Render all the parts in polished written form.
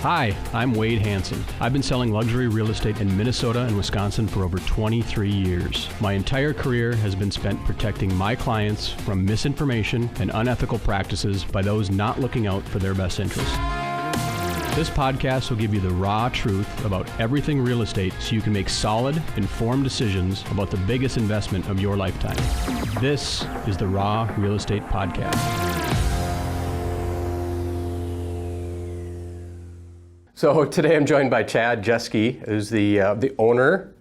Hi, I'm Wade Hansen. I've been selling luxury real estate in Minnesota and Wisconsin for over 23 years. My entire career has been spent protecting my clients from misinformation and unethical practices by those not looking out for their best interests. This podcast will give you the raw truth about everything real estate so you can make solid, informed decisions about the biggest investment of your lifetime. This is the Raw Real Estate Podcast. So today I'm joined by Chad Jeske, who's the owner,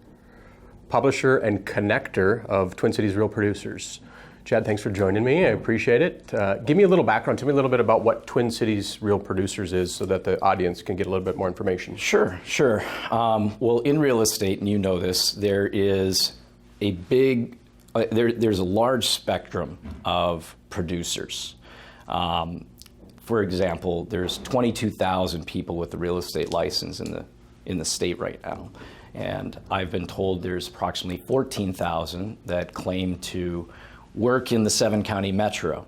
publisher, and connector of Twin Cities Real Producers. Chad, thanks for joining me. I appreciate it. Give me a little background. Tell me a little bit about what Twin Cities Real Producers is so that the audience can get a little bit more information. Sure. Well, in real estate, and you know this, there is a there's a large spectrum of producers. For example, there's 22,000 people with the real estate license in the state right now. And I've been told there's approximately 14,000 that claim to work in the 7-county metro.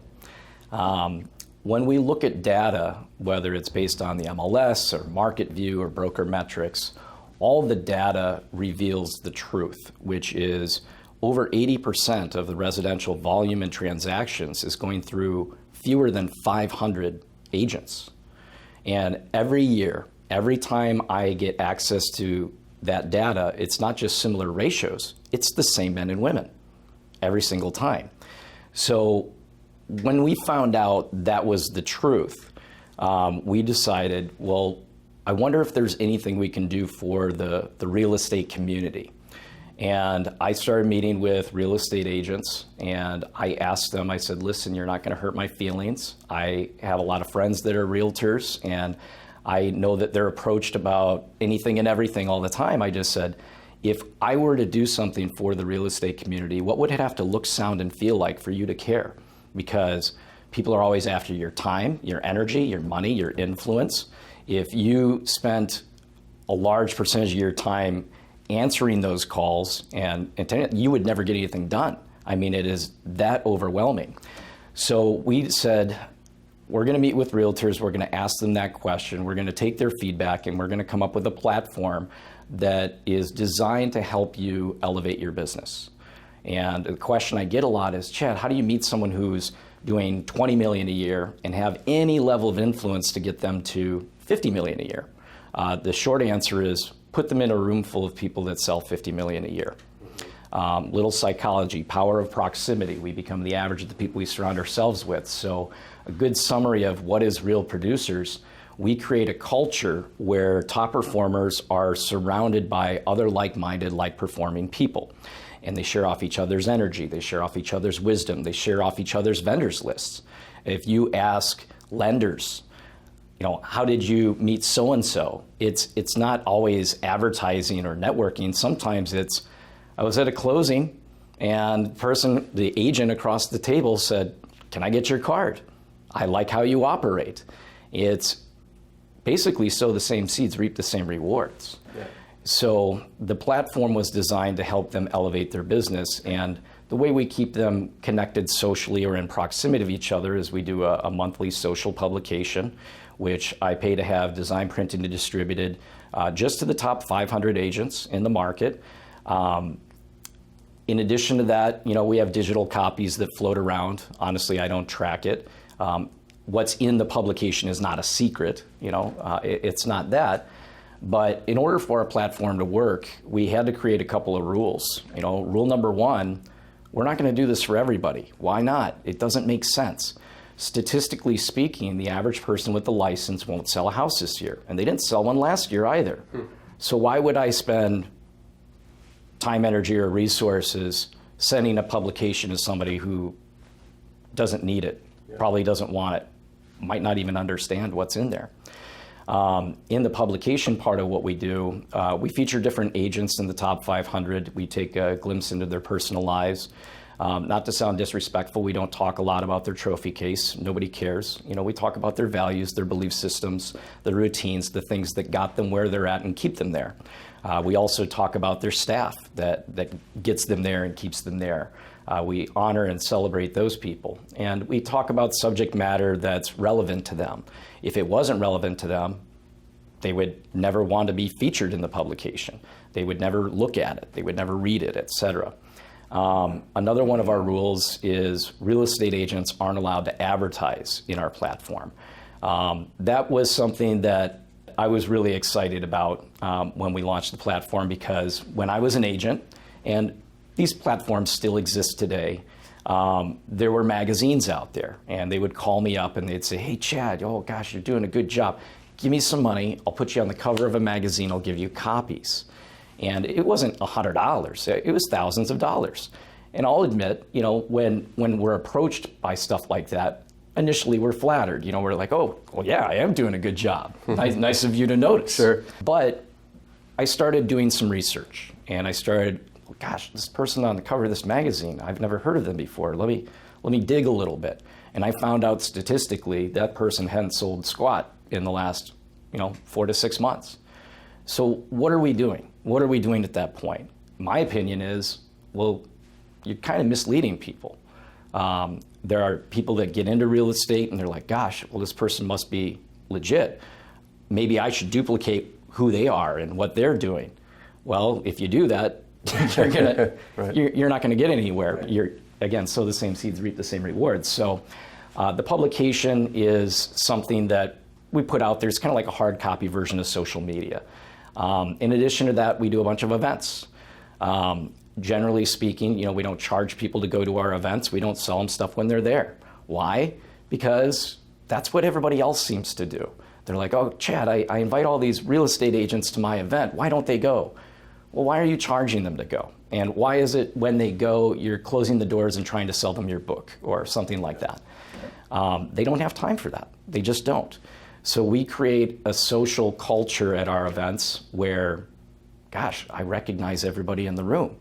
When we look at data, whether it's based on the MLS or Market View or Broker Metrics, all the data reveals the truth, which is over 80% of the residential volume and transactions is going through fewer than 500 agents. And every year, every time I get access to that data, it's not just similar ratios, it's the same men and women every single time. So when we found out that was the truth, we decided, well, I wonder if there's anything we can do for the real estate community. And I started meeting with real estate agents, and I asked them, I said, listen, you're not going to hurt my feelings. I have a lot of friends that are realtors, and I know that they're approached about anything and everything all the time. I just said, if I were to do something for the real estate community, what would it have to look, sound, and feel like for you to care? Because people are always after your time, your energy, your money, your influence. If you spent a large percentage of your time answering those calls, and you would never get anything done. I mean, it is that overwhelming. So we said, we're going to meet with realtors, we're going to ask them that question, we're going to take their feedback, and we're going to come up with a platform that is designed to help you elevate your business. And the question I get a lot is, Chad, how do you meet someone who's doing $20 million a year and have any level of influence to get them to $50 million a year? The short answer is, put them in a room full of people that sell $50 million a year. Little psychology, power of proximity. We become the average of the people we surround ourselves with. So a good summary of what is Real Producers, we create a culture where top performers are surrounded by other like-minded, like-performing people. And they share off each other's energy, they share off each other's wisdom, they share off each other's vendors lists. If you ask lenders, how did you meet so-and-so? It's not always advertising or networking. Sometimes it's, I was at a closing and the agent across the table said, can I get your card? I like how you operate. It's basically sow the same seeds, reap the same rewards. Yeah. So the platform was designed to help them elevate their business, and the way we keep them connected socially or in proximity of each other is we do a monthly social publication, which I pay to have designed, printed, and distributed just to the top 500 agents in the market. In addition to that, we have digital copies that float around. Honestly, I don't track it. What's in the publication is not a secret, it's not that. But in order for our platform to work, we had to create a couple of rules. Rule number one, we're not going to do this for everybody. Why not? It doesn't make sense. Statistically speaking, the average person with the license won't sell a house this year, and they didn't sell one last year either. So why would I spend time, energy, or resources sending a publication to somebody who doesn't need it, probably doesn't want it, might not even understand what's in there? In the publication part of what we do, we feature different agents in the top 500. We take a glimpse into their personal lives. Not to sound disrespectful, we don't talk a lot about their trophy case. Nobody cares. We talk about their values, their belief systems, the routines, the things that got them where they're at and keep them there. We also talk about their staff that gets them there and keeps them there. We honor and celebrate those people. And we talk about subject matter that's relevant to them. If it wasn't relevant to them, They would never want to be featured in the publication. They would never look at it. They would never read it, etc. Another one of our rules is real estate agents aren't allowed to advertise in our platform. That was something that I was really excited about when we launched the platform, because when I was an agent, and these platforms still exist today, there were magazines out there, and they would call me up and they'd say, "Hey, Chad, oh gosh, you're doing a good job. Give me some money. I'll put you on the cover of a magazine. I'll give you copies." And it wasn't $100. It was thousands of dollars. And I'll admit, when we're approached by stuff like that, initially we're flattered. We're like, "Oh, well, yeah, I am doing a good job. Nice of you to notice." Sure. But I started doing some research, and I started, gosh, this person on the cover of this magazine, I've never heard of them before. Let me dig a little bit. And I found out statistically that person hadn't sold squat in the last, 4 to 6 months. So what are we doing? What are we doing at that point? My opinion is, well, you're kind of misleading people. There are people that get into real estate and they're like, gosh, well, this person must be legit. Maybe I should duplicate who they are and what they're doing. Well, if you do that, you're not going to get anywhere. Right. You're, again, sow the same seeds, reap the same rewards. So the publication is something that we put out there. It's kind of like a hard copy version of social media. In addition to that, we do a bunch of events. Generally speaking, we don't charge people to go to our events. We don't sell them stuff when they're there. Why? Because that's what everybody else seems to do. They're like, "Oh, Chad, I invite all these real estate agents to my event. Why don't they go?" Well, why are you charging them to go? And why is it when they go, you're closing the doors and trying to sell them your book or something like that? They don't have time for that. They just don't. So we create a social culture at our events where, gosh, I recognize everybody in the room.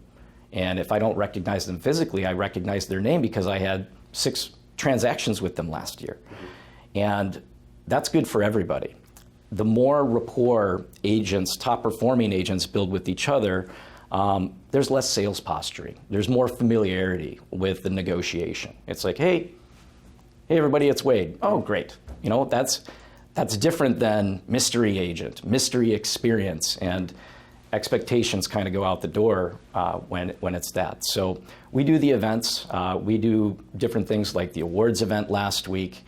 And if I don't recognize them physically, I recognize their name because I had 6 transactions with them last year. And that's good for everybody. The more rapport agents, top performing agents build with each other, there's less sales posturing. There's more familiarity with the negotiation. It's like, hey everybody, it's Wade. Oh, great. That's different than mystery agent, mystery experience, and expectations kind of go out the door when it's that. So we do the events. We do different things like the awards event last week,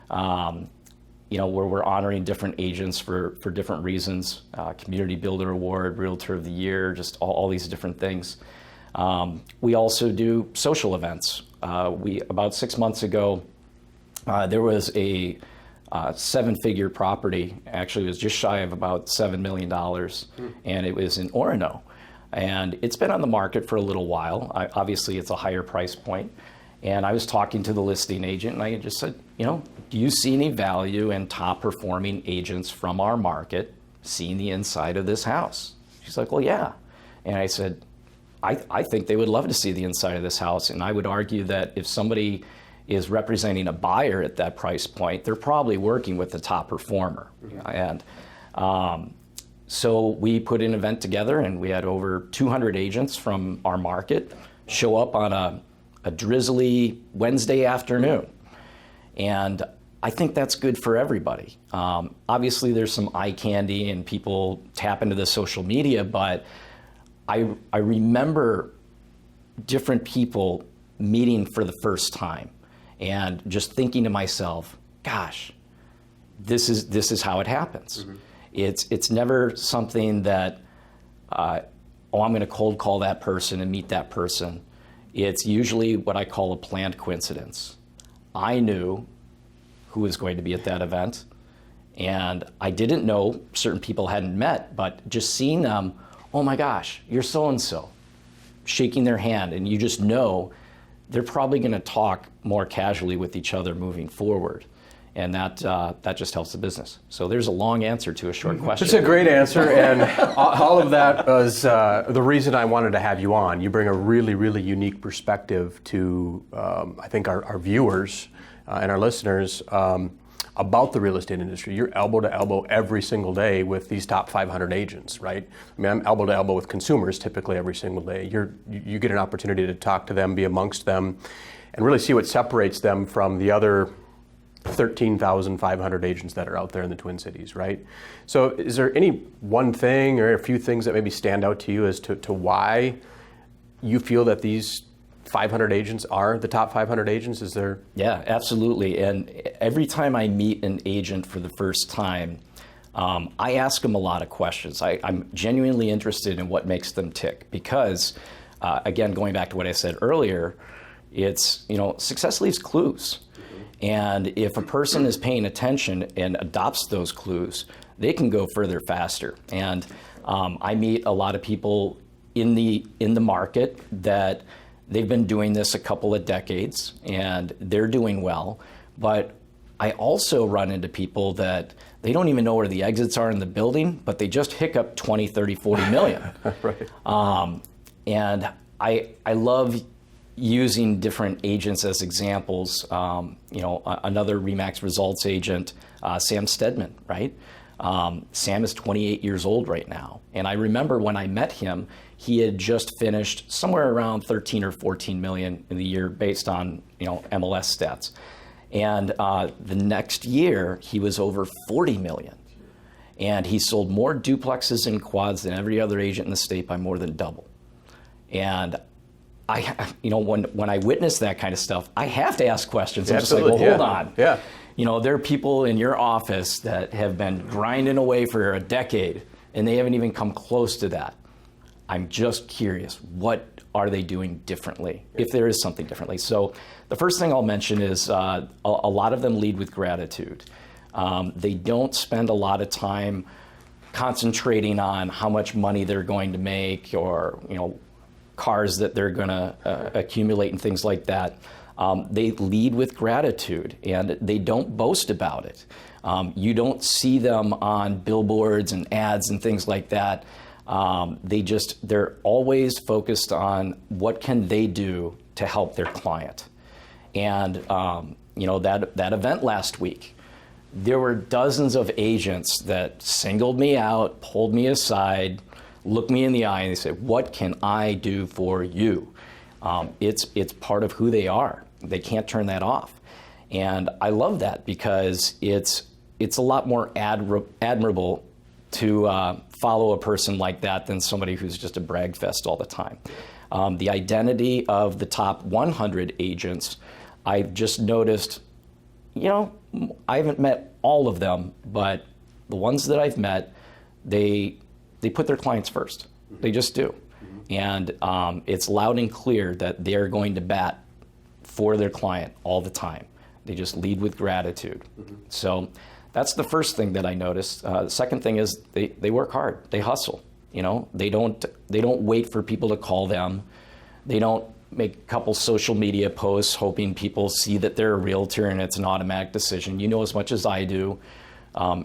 where we're honoring different agents for different reasons, Community Builder Award, Realtor of the Year, just all these different things. We also do social events. About 6 months ago, there was a 7-figure property. Actually, it was just shy of about $7 million, and it was in Orono. And it's been on the market for a little while. Obviously, it's a higher price point. And I was talking to the listing agent, and I just said, do you see any value in top performing agents from our market seeing the inside of this house? She's like, well, yeah. And I said, I think they would love to see the inside of this house. And I would argue that if somebody is representing a buyer at that price point, they're probably working with the top performer. And so we put an event together, and we had over 200 agents from our market show up on a drizzly Wednesday afternoon. And I think that's good for everybody. Obviously, there's some eye candy and people tap into the social media, but I remember different people meeting for the first time and just thinking to myself, gosh, this is how it happens. It's never something that, I'm going to cold call that person and meet that person. It's usually what I call a planned coincidence. I knew who was going to be at that event, and I didn't know, certain people hadn't met, but just seeing them, oh my gosh, you're so-and-so, shaking their hand, and you just know they're probably going to talk more casually with each other moving forward. And that just helps the business. So there's a long answer to a short question. It's a great answer, and all of that was the reason I wanted to have you on. You bring a really, really unique perspective to, I think, our viewers and our listeners about the real estate industry. You're elbow to elbow every single day with these top 500 agents, right? I mean, I'm elbow to elbow with consumers typically every single day. You get an opportunity to talk to them, be amongst them, and really see what separates them from the other 13,500 agents that are out there in the Twin Cities, right? So is there any one thing or a few things that maybe stand out to you as to why you feel that these 500 agents are the top 500 agents? Is there? Yeah, absolutely. And every time I meet an agent for the first time, I ask them a lot of questions. I'm genuinely interested in what makes them tick because, again, going back to what I said earlier, it's, success leaves clues. And if a person is paying attention and adopts those clues, they can go further faster. And I meet a lot of people in the market that they've been doing this a couple of decades and they're doing well. But I also run into people that they don't even know where the exits are in the building, but they just hiccup 20, 30, 40 million. Right. And I love using different agents as examples. Another RE/MAX results agent, Sam Stedman, right? Sam is 28 years old right now. And I remember when I met him, he had just finished somewhere around 13 or 14 million in the year based on, MLS stats. And the next year, he was over 40 million. And he sold more duplexes and quads than every other agent in the state by more than double. And when I witness that kind of stuff, I have to ask questions. I'm just like, well, hold on. Yeah. There are people in your office that have been grinding away for a decade, and they haven't even come close to that. I'm just curious, what are they doing differently, if there is something differently? So the first thing I'll mention is a lot of them lead with gratitude. They don't spend a lot of time concentrating on how much money they're going to make or, cars that they're going to accumulate and things like that. They lead with gratitude and they don't boast about it. You don't see them on billboards and ads and things like that. They're always focused on what can they do to help their client. And that event last week, there were dozens of agents that singled me out, pulled me aside, looked me in the eye, and they said, "What can I do for you?" It's part of who they are. They can't turn that off. And I love that because it's a lot more admirable to follow a person like that than somebody who's just a brag fest all the time. The identity of the top 100 agents, I've just noticed, I haven't met all of them, but the ones that I've met, they put their clients first. They just do. And it's loud and clear that they're going to bat for their client all the time. They just lead with gratitude. So that's the first thing that I noticed. The second thing is they work hard. They hustle. They don't wait for people to call them. They don't make a couple social media posts hoping people see that they're a realtor and it's an automatic decision. You know as much as I do.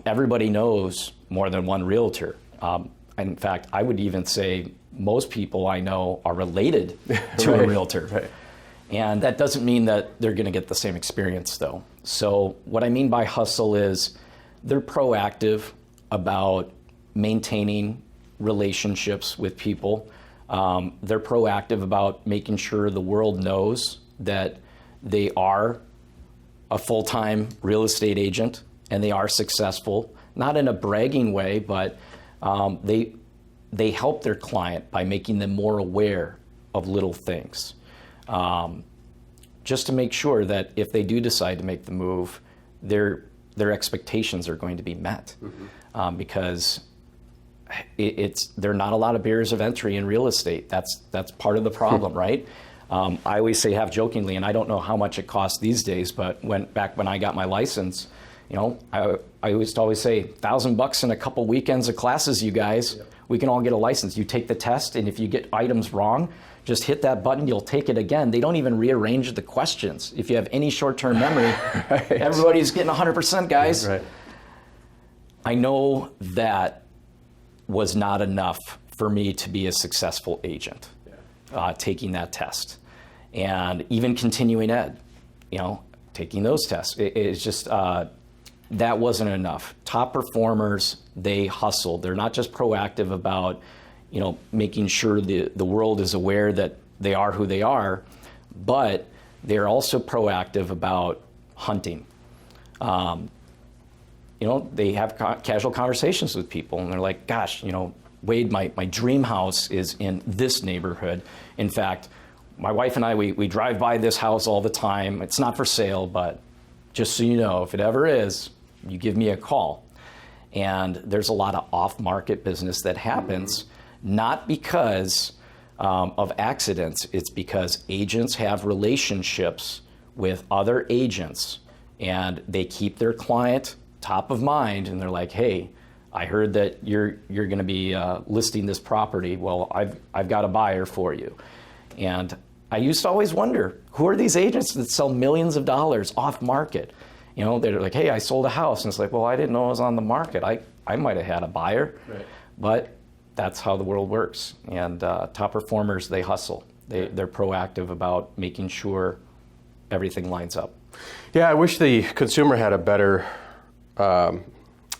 Everybody knows more than one realtor. In fact, I would even say most people I know are related to a realtor. Right. And that doesn't mean that they're going to get the same experience, though. So what I mean by hustle is they're proactive about maintaining relationships with people. They're proactive about making sure the world knows that they are a full-time real estate agent and they are successful, not in a bragging way, but they help their client by making them more aware of little things. Just to make sure that if they do decide to make the move, their expectations are going to be met. Because there are not a lot of barriers of entry in real estate. That's part of the problem, right? I always say half jokingly, and I don't know how much it costs these days, but back when I got my license, I used to always say, $1,000 in a couple weekends of classes, you guys. Yep. We can all get a license. You take the test, and if you get items wrong, just hit that button, you'll take it again. They don't even rearrange the questions. If you have any short-term memory, right. Everybody's getting 100%, guys. Right. I know that was not enough for me to be a successful agent, taking that test. And even continuing ed, taking those tests. It's just, that wasn't enough. Top performers, they hustle. They're not just proactive about, making sure the world is aware that they are who they are, but they're also proactive about hunting. they have casual conversations with people, and they're like, gosh, Wade, my dream house is in this neighborhood. In fact, my wife and I, we drive by this house all the time. It's not for sale, but just so you know, if it ever is, you give me a call. And there's a lot of off-market business that happens, not because of accidents. It's because agents have relationships with other agents, and they keep their client top of mind, and they're like, hey, I heard that you're going to be listing this property. Well, I've got a buyer for you. And I used to always wonder, who are these agents that sell millions of dollars off market? They're like, hey, I sold a house. And it's like, well, I didn't know it was on the market. I might have had a buyer. Right. But that's how the world works. And top performers, they hustle. They're proactive about making sure everything lines up. Yeah, I wish the consumer had a better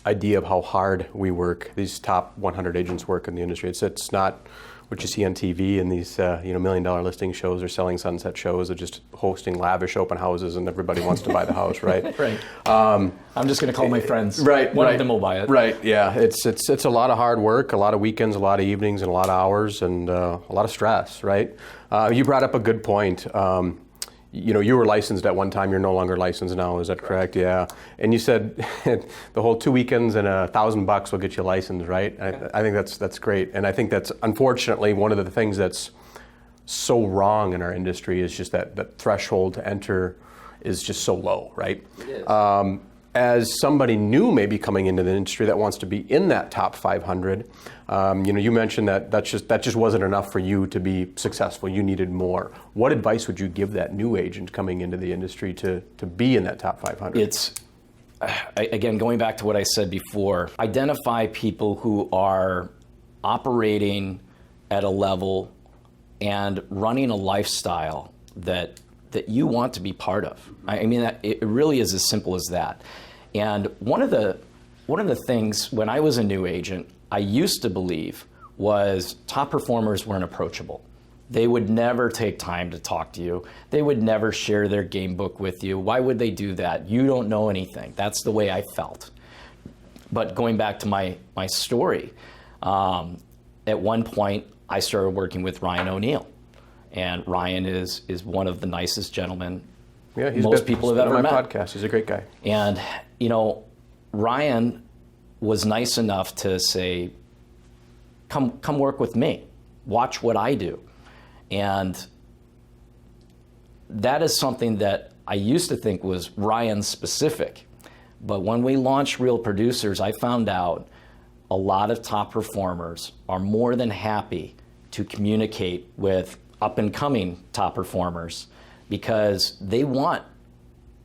idea of how hard we work. These top 100 agents work in the industry. It's not what you see on TV and these $1 million listing shows or selling sunset shows. They're just hosting lavish open houses and everybody wants to buy the house, right? Right. I'm just going to call my friends. Right. One of them will buy it. Right. Yeah. It's a lot of hard work, a lot of weekends, a lot of evenings, and a lot of hours, and a lot of stress. Right. You brought up a good point. You were licensed at one time. You're no longer licensed now. Is that correct? Yeah. And you said the whole 2 weekends and $1,000 will get you licensed, right? I think that's great. And I think that's unfortunately one of the things that's so wrong in our industry is just that threshold to enter is just so low, right? It is. As somebody new maybe coming into the industry that wants to be in that top 500, you mentioned that just wasn't enough for you to be successful. You needed more. What advice would you give that new agent coming into the industry to be in that top 500? It's, again, going back to what I said before, identify people who are operating at a level and running a lifestyle that you want to be part of. I mean, it really is as simple as that. And one of the things when I was a new agent, I used to believe was top performers weren't approachable. They would never take time to talk to you. They would never share their game book with you. Why would they do that? You don't know anything. That's the way I felt. But going back to my story, at one point I started working with Ryan O'Neill. And Ryan is one of the nicest gentlemen most people have ever met. My podcast. He's a great guy. And Ryan was nice enough to say, "Come work with me. Watch what I do." And that is something that I used to think was Ryan specific. But when we launched Real Producers, I found out a lot of top performers are more than happy to communicate with up-and-coming top performers because they want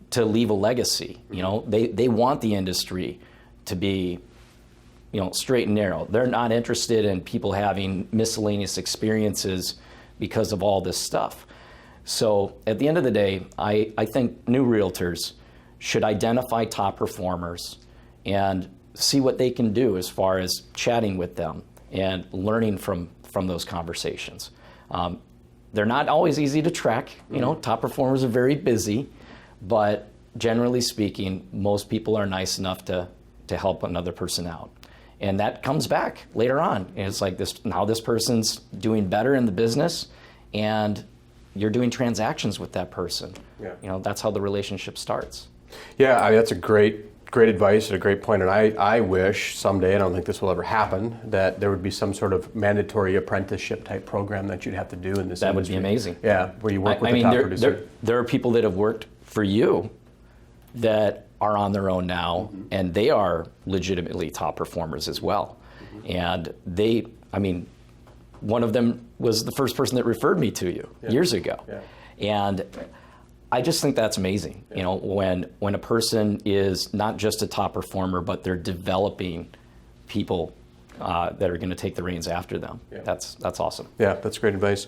to leave a legacy. They want the industry to be straight and narrow. They're not interested in people having miscellaneous experiences because of all this stuff. So at the end of the day, I think new realtors should identify top performers and see what they can do as far as chatting with them and learning from those conversations. They're not always easy to track. Top performers are very busy, but generally speaking, most people are nice enough to help another person out. And that comes back later on. And it's like now this person's doing better in the business and you're doing transactions with that person. Yeah. That's how the relationship starts. Yeah, I mean, that's a great advice and a great point. And I wish someday, I don't think this will ever happen, that there would be some sort of mandatory apprenticeship type program that you'd have to do in this industry. That would be amazing. Yeah, where you work with the top producer. There are people that have worked for you that are on their own now, and they are legitimately top performers as well. And one of them was the first person that referred me to you years ago. Yeah. And I just think that's amazing. Yeah. When a person is not just a top performer, but they're developing people that are going to take the reins after them. Yeah. That's awesome. Yeah, that's great advice.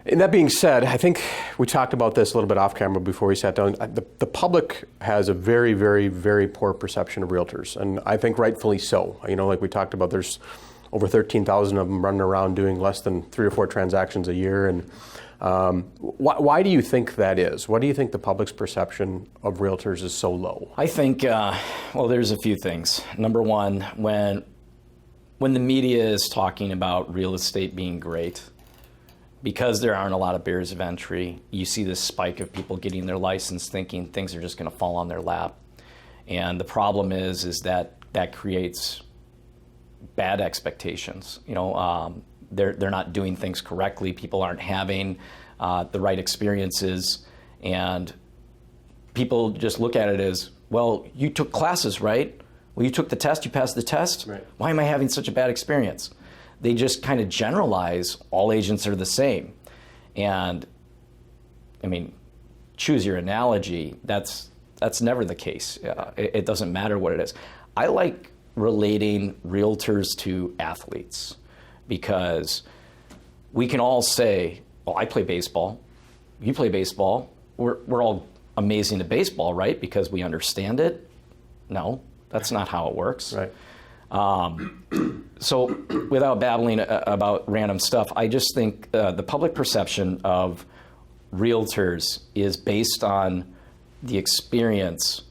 And that being said, I think we talked about this a little bit off camera before we sat down. The public has a very, very, very poor perception of realtors, and I think rightfully so. Like we talked about, there's over 13,000 of them running around doing less than 3 or 4 transactions a year, and Why do you think that is? Why do you think the public's perception of realtors is so low? I think, well, there's a few things. Number one, when the media is talking about real estate being great, because there aren't a lot of barriers of entry, you see this spike of people getting their license thinking things are just going to fall on their lap. And the problem is that creates bad expectations. They're not doing things correctly. People aren't having the right experiences, and people just look at it as, well, you took classes, right? Well, you took the test, you passed the test. Right. Why am I having such a bad experience? They just kind of generalize all agents are the same. And I mean, choose your analogy. That's never the case. It doesn't matter what it is. I like relating realtors to athletes, because we can all say, well, I play baseball, you play baseball, we're all amazing at baseball, right? Because we understand it? No, that's not how it works. Right. So without babbling about random stuff, I just think the public perception of realtors is based on the experience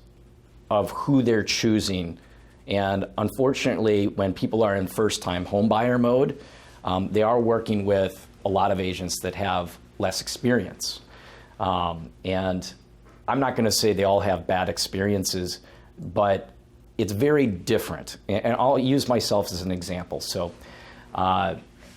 of who they're choosing. And unfortunately, when people are in first-time home buyer mode, they are working with a lot of agents that have less experience. And I'm not going to say they all have bad experiences, but it's very different. And I'll use myself as an example. So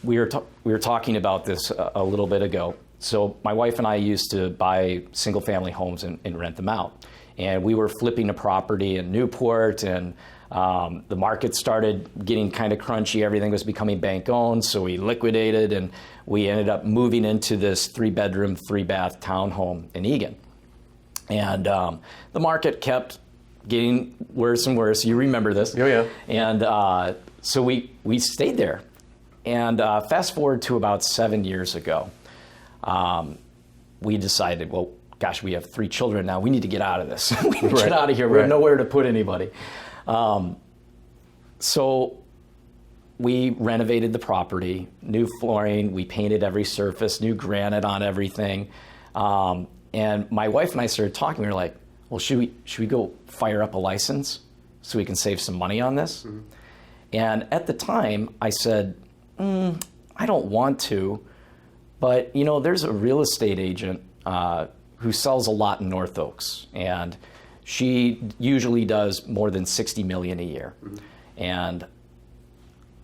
we were talking about this a little bit ago. So my wife and I used to buy single-family homes and rent them out. And we were flipping a property in Newport, and the market started getting kind of crunchy. Everything was becoming bank-owned, so we liquidated, and we ended up moving into this 3-bedroom, 3-bath townhome in Eagan. And the market kept getting worse and worse. You remember this. Oh, yeah. And so we stayed there. And fast forward to about 7 years ago, we decided, well, gosh, we have 3 children now. We need to get out of this. We need to get out of here. We have nowhere to put anybody. So we renovated the property, new flooring, we painted every surface, new granite on everything. And my wife and I started talking. We were like, well, should we go fire up a license so we can save some money on this? Mm-hmm. And at the time, I said, I don't want to, but there's a real estate agent who sells a lot in North Oaks, and she usually does more than $60 million a year. Mm-hmm. And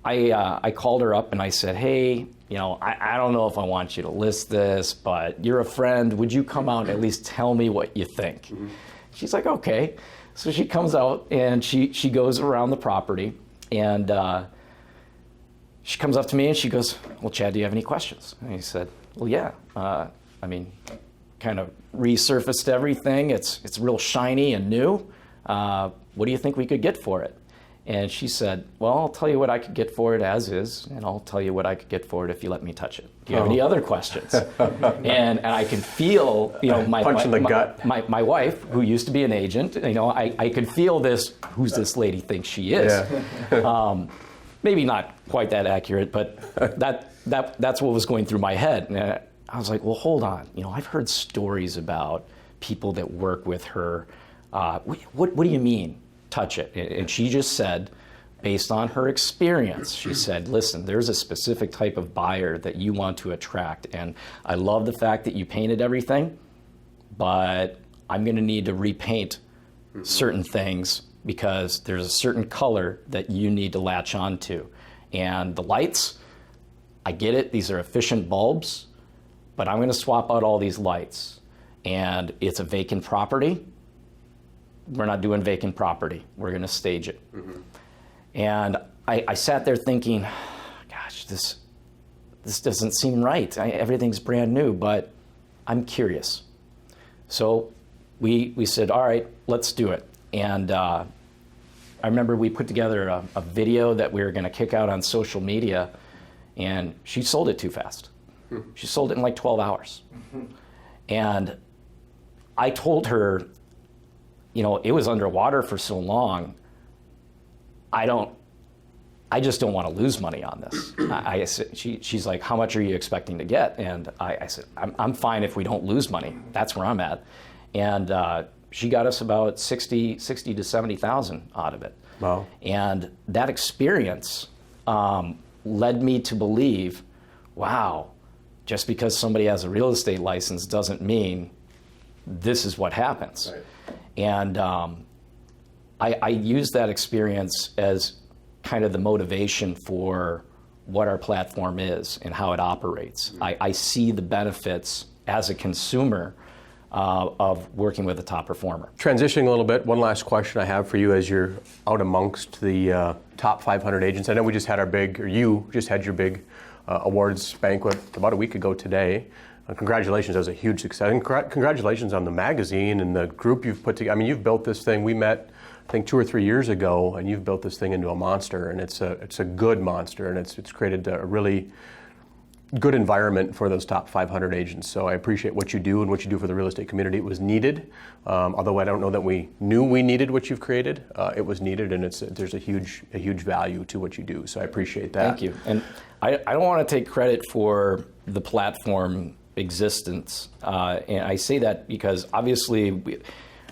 I called her up and I said, hey, I don't know if I want you to list this, but you're a friend. Would you come out and at least tell me what you think? Mm-hmm. She's like, okay. So she comes out and she goes around the property, and she comes up to me and she goes, well, Chad, do you have any questions? And he said, well, yeah. Kind of resurfaced everything. It's real shiny and new. What do you think we could get for it? And she said, well, I'll tell you what I could get for it as is, and I'll tell you what I could get for it if you let me touch it. Do you have any other questions? and I could feel, my punch in the gut. My wife, who used to be an agent, I could feel this. Who's this lady thinks she is? Yeah. Maybe not quite that accurate, but that's what was going through my head. And I was like, well, hold on. I've heard stories about people that work with her. What do you mean, touch it? And she just said, based on her experience, she said, listen, there's a specific type of buyer that you want to attract. And I love the fact that you painted everything, but I'm going to need to repaint certain things because there's a certain color that you need to latch onto. And the lights, I get it. These are efficient bulbs. But I'm going to swap out all these lights. And it's a vacant property. We're not doing vacant property. We're going to stage it. Mm-hmm. And I sat there thinking, gosh, this doesn't seem right. Everything's brand new, but I'm curious. So we said, all right, let's do it. And I remember we put together a video that we were going to kick out on social media, and she sold it too fast. She sold it in like 12 hours. Mm-hmm. And I told her, it was underwater for so long. I don't I just don't want to lose money on this. She's like, how much are you expecting to get? And I said, I'm fine if we don't lose money. That's where I'm at. And she got us about 60 to 70,000 out of it. Wow. And that experience led me to believe, wow, just because somebody has a real estate license doesn't mean this is what happens. Right. And I used that experience as kind of the motivation for what our platform is and how it operates. Mm-hmm. I see the benefits as a consumer of working with a top performer. Transitioning a little bit, one last question I have for you as you're out amongst the top 500 agents. I know we just had you just had your big awards banquet about a week ago today. Congratulations, that was a huge success. And congratulations on the magazine and the group you've put together. I mean, you've built this thing. We met, I think, 2 or 3 years ago, and you've built this thing into a monster, and it's a good monster, and it's created a really good environment for those top 500 agents. So I appreciate what you do and what you do for the real estate community. It was needed, although I don't know that we knew we needed what you've created. It was needed, and there's a huge value to what you do. So I appreciate that. Thank you. And I don't want to take credit for the platform existence, and I say that because obviously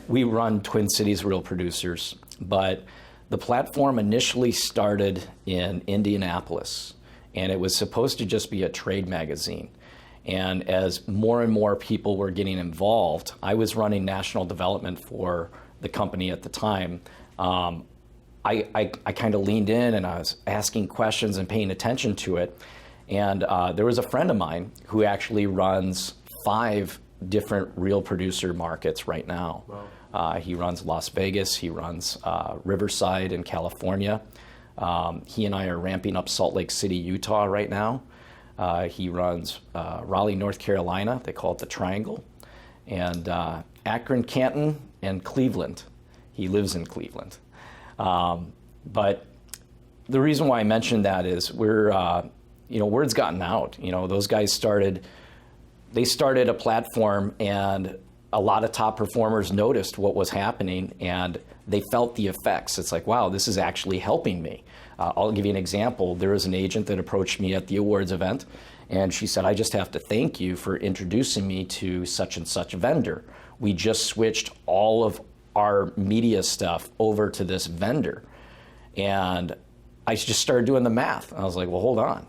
we run Twin Cities Real Producers, but the platform initially started in Indianapolis, and it was supposed to just be a trade magazine. And as more and more people were getting involved, I was running national development for the company at the time. I kind of leaned in and I was asking questions and paying attention to it. And there was a friend of mine who actually runs 5 different real producer markets right now. Wow. He runs Las Vegas, he runs Riverside in California. He and I are ramping up Salt Lake City, Utah right now. He runs Raleigh, North Carolina, they call it the Triangle, and Akron, Canton, and Cleveland. He lives in Cleveland. But the reason why I mentioned that is word's gotten out. Those guys started a platform, and a lot of top performers noticed what was happening, and they felt the effects. It's like, wow, this is actually helping me. I'll give you an example. There was an agent that approached me at the awards event, and she said, I just have to thank you for introducing me to such and such vendor. We just switched all of our media stuff over to this vendor. And I just started doing the math. I was like, well, hold on.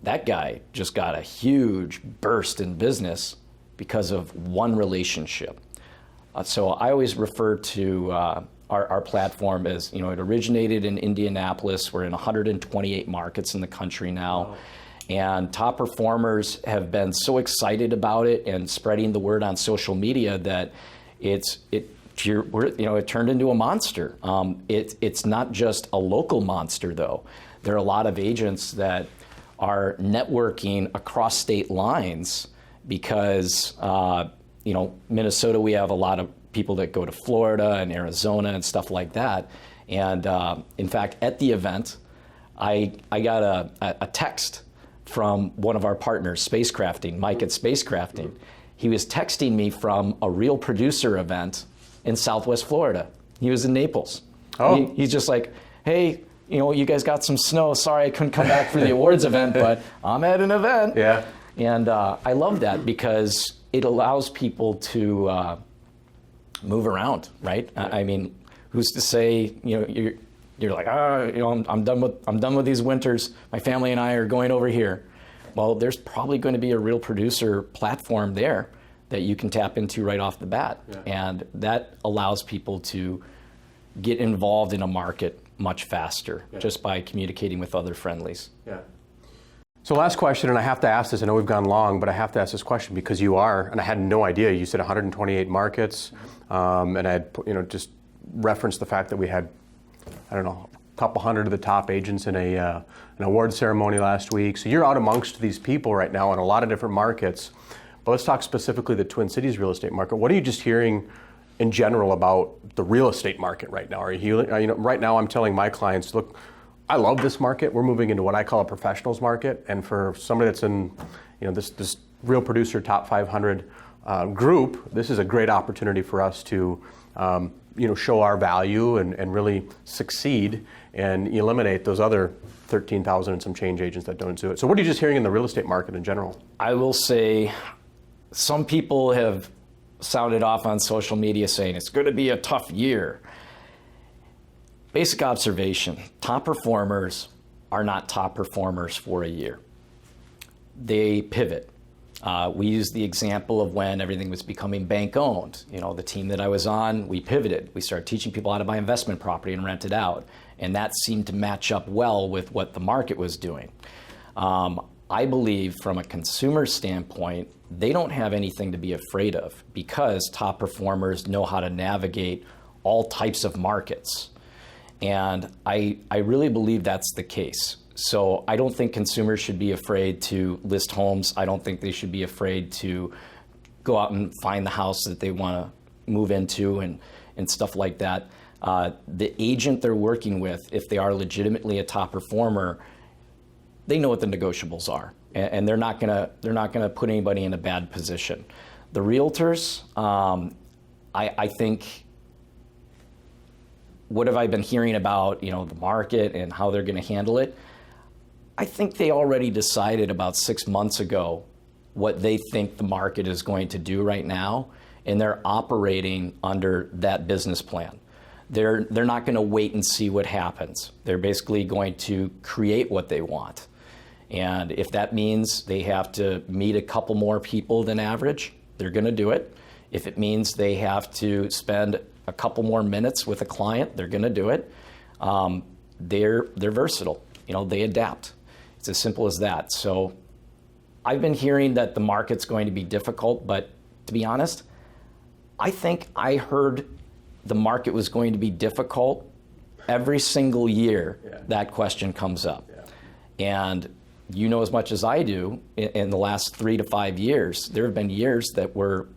That guy just got a huge burst in business because of one relationship. So I always refer to our platform as, it originated in Indianapolis. We're in 128 markets in the country now. Wow. And top performers have been so excited about it and spreading the word on social media that it turned into a monster. It's not just a local monster, though. There are a lot of agents that are networking across state lines because, Minnesota, we have a lot of people that go to Florida and Arizona and stuff like that. And in fact, at the event, I got a text from one of our partners, Spacecrafting, Mike at Spacecrafting. He was texting me from a real producer event in Southwest Florida. He was in Naples. Oh. He's just like, hey, you guys got some snow. Sorry I couldn't come back for the awards event, but I'm at an event. Yeah. And I love that because it allows people to move around, right? Yeah. I mean, who's to say, you're like, I'm done with these winters. My family and I are going over here. Well, there's probably going to be a real producer platform there that you can tap into right off the bat. Yeah. And that allows people to get involved in a market much faster just by communicating with other friendlies. Yeah. So last question, and I have to ask this, I know we've gone long, but I have to ask this question because you are, and I had no idea, you said 128 markets, and I had just referenced the fact that we had, a couple hundred of the top agents in an award ceremony last week. So you're out amongst these people right now in a lot of different markets. But let's talk specifically the Twin Cities real estate market. What are you just hearing in general about the real estate market right now? Right now I'm telling my clients, look, I love this market. We're moving into what I call a professionals market. And for somebody that's in this real producer top 500 group, this is a great opportunity for us to show our value and really succeed and eliminate those other 13,000 and some change agents that don't do it. So what are you just hearing in the real estate market in general? I will say some people have sounded off on social media saying it's going to be a tough year. Basic observation, top performers are not top performers for a year. They pivot. We used the example of when everything was becoming bank-owned. The team that I was on, we pivoted. We started teaching people how to buy investment property and rent it out. And that seemed to match up well with what the market was doing. I believe from a consumer standpoint, they don't have anything to be afraid of because top performers know how to navigate all types of markets. And I really believe that's the case. So I don't think consumers should be afraid to list homes. I don't think they should be afraid to go out and find the house that they want to move into and stuff like that. The agent they're working with, if they are legitimately a top performer, they know what the negotiables are, and they're not gonna put anybody in a bad position. The realtors, I think. What have I been hearing about, the market and how they're going to handle it? I think they already decided about 6 months ago what they think the market is going to do right now, and they're operating under that business plan. They're not going to wait and see what happens. They're basically going to create what they want. And if that means they have to meet a couple more people than average, they're going to do it. If it means they have to spend a couple more minutes with a client, they're going to do it. They're versatile. They adapt. It's as simple as that. So I've been hearing that the market's going to be difficult, but to be honest, I think I heard the market was going to be difficult every single year that question comes up. Yeah. And as much as I do, in the last 3 to 5 years, there have been years that were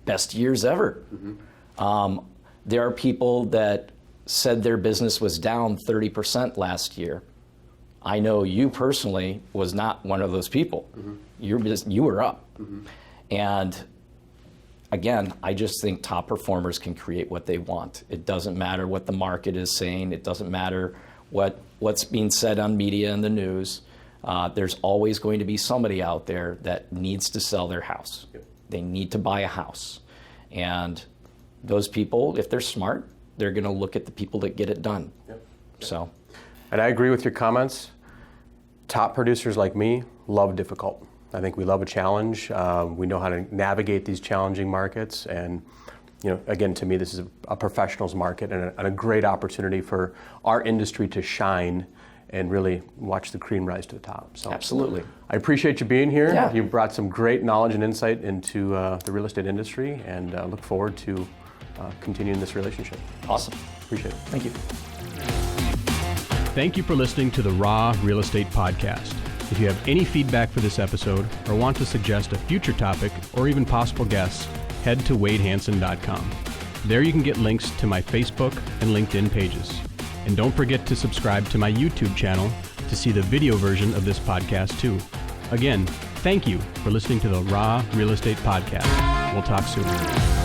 best years ever. Mm-hmm. There are people that said their business was down 30% last year. I know you personally was not one of those people. Mm-hmm. You were up. Mm-hmm. And again, I just think top performers can create what they want. It doesn't matter what the market is saying. It doesn't matter what's being said on media and the news. There's always going to be somebody out there that needs to sell their house. Yep. They need to buy a house. And those people, if they're smart, they're going to look at the people that get it done. Yep. So, and I agree with your comments. Top producers like me love difficult. I think we love a challenge. We know how to navigate these challenging markets. And, again, to me, this is a professionals market and a great opportunity for our industry to shine and really watch the cream rise to the top. So absolutely. I appreciate you being here. Yeah. You brought some great knowledge and insight into the real estate industry, and look forward to continuing this relationship. Awesome. Appreciate it. Thank you. Thank you for listening to the Raw Real Estate Podcast. If you have any feedback for this episode or want to suggest a future topic or even possible guests, head to wadehansen.com. There you can get links to my Facebook and LinkedIn pages. And don't forget to subscribe to my YouTube channel to see the video version of this podcast too. Again, thank you for listening to the Raw Real Estate Podcast. We'll talk soon.